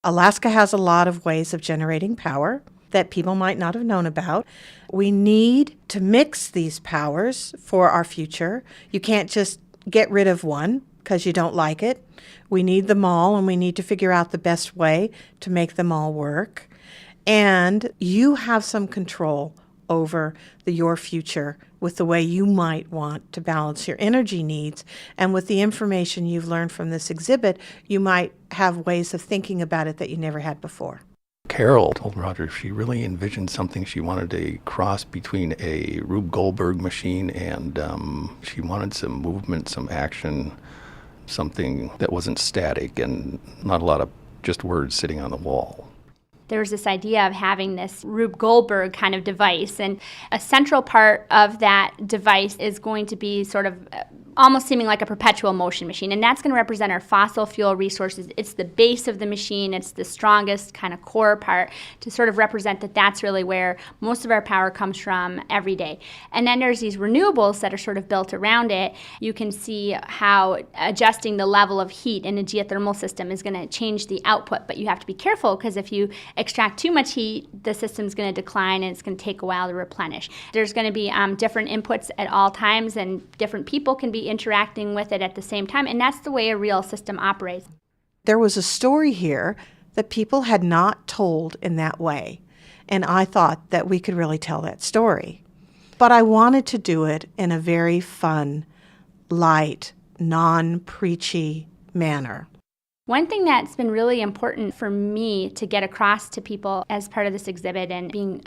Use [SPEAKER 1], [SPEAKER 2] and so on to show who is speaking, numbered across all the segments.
[SPEAKER 1] Alaska has a lot of ways of generating power that people might not have known about. We need to mix these powers for our future. You can't just get rid of one because you don't like it. We need them all, and we need to figure out the best way to make them all work. And you have some control over your future with the way you might want to balance your energy needs. And with the information you've learned from this exhibit, you might have ways of thinking about it that you never had before.
[SPEAKER 2] Carol told Roger she really envisioned something. She wanted a cross between a Rube Goldberg machine and she wanted some movement, some action, something that wasn't static and not a lot of just words sitting on the wall.
[SPEAKER 3] There was this idea of having this Rube Goldberg kind of device, and a central part of that device is going to be sort of almost seeming like a perpetual motion machine, and that's going to represent our fossil fuel resources. It's the base of the machine. It's the strongest kind of core part to sort of represent that that's really where most of our power comes from every day. And then there's these renewables that are sort of built around it. You can see how adjusting the level of heat in a geothermal system is going to change the output, but you have to be careful because if you extract too much heat, the system's going to decline and it's going to take a while to replenish. There's going to be different inputs at all times, and different people can be interacting with it at the same time, and that's the way a real system operates.
[SPEAKER 1] There was a story here that people had not told in that way, and I thought that we could really tell that story. But I wanted to do it in a very fun, light, non-preachy manner.
[SPEAKER 3] One thing that's been really important for me to get across to people as part of this exhibit and being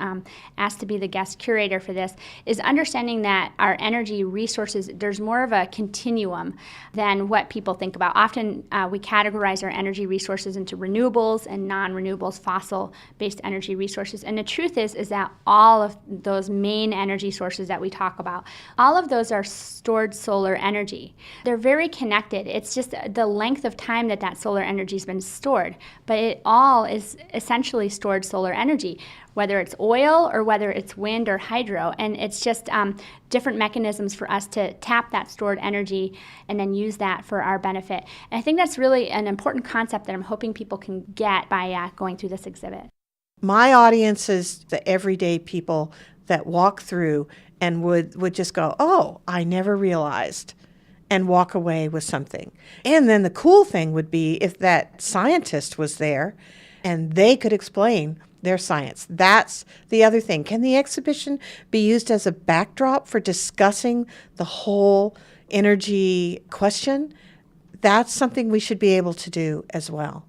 [SPEAKER 3] asked to be the guest curator for this is understanding that our energy resources, there's more of a continuum than what people think about. Often we categorize our energy resources into renewables and non-renewables, fossil-based energy resources. And the truth is that all of those main energy sources that we talk about, all of those are stored solar energy. They're very connected. It's just the length of time that solar energy has been stored, but it all is essentially stored solar energy, whether it's oil or whether it's wind or hydro, and it's just different mechanisms for us to tap that stored energy and then use that for our benefit. And I think that's really an important concept that I'm hoping people can get by going through this exhibit.
[SPEAKER 1] My audience is the everyday people that walk through and would just go, oh, I never realized, and walk away with something. And then the cool thing would be if that scientist was there and they could explain their science. That's the other thing. Can the exhibition be used as a backdrop for discussing the whole energy question? That's something we should be able to do as well.